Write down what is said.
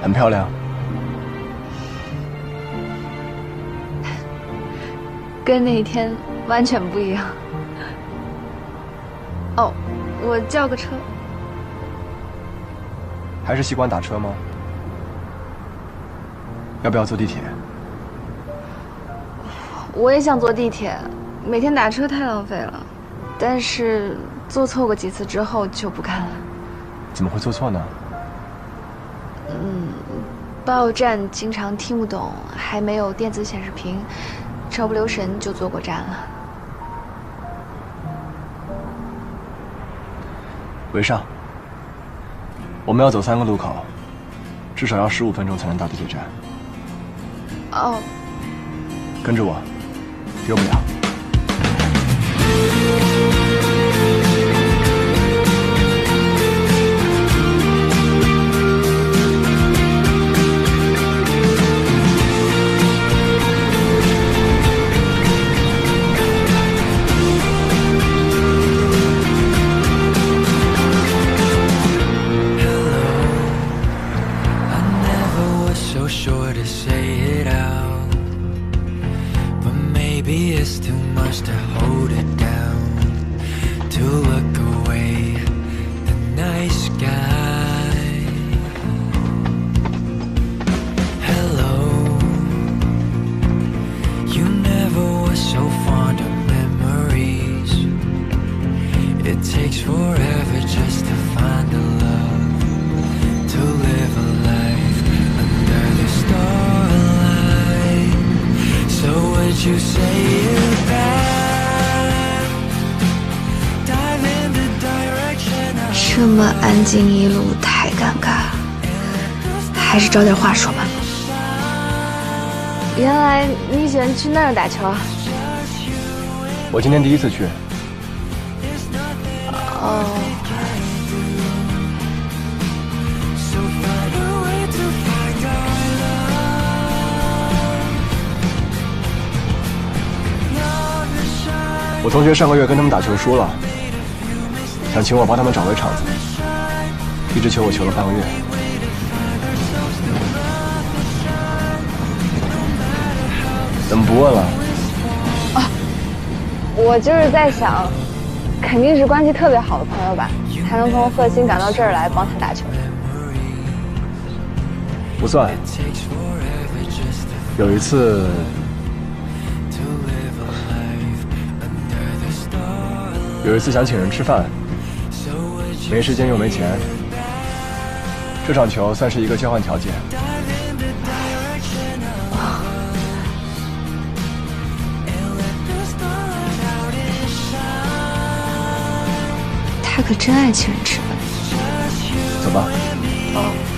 很漂亮。跟那一天完全不一样。哦，我叫个车。还是习惯打车吗？要不要坐地铁？我也想坐地铁，每天打车太浪费了。但是坐错过几次之后就不看了。怎么会坐错呢？报站经常听不懂，还没有电子显示屏，稍不留神就坐过站了。维上，我们要走3个路口，至少要15分钟才能到地铁站。哦，跟着我，丢不了。Sure to say it out, but maybe it's too much to hold it down, to look away the night sky. Hello, you never were so fond of memories. It takes forever just to find a love, to live a life under the starlight. So would you say it back? Dive in the direction of 这么安静一路太尴尬，还是找点话说吧。原来你喜欢去那儿打球啊？我今天第一次去。哦。so find a way to find our love. Love is shining. 我同学上个月跟他们打球输了，想请我帮他们找回场子，一直求我求了半个月。怎么不问了？我就是在想，肯定是关系特别好的朋友吧，才能从贺鑫赶到这儿来帮他打球。不算。有一次，想请人吃饭，没时间又没钱，这场球算是一个交换条件。他可真爱请人吃饭。走吧。哦。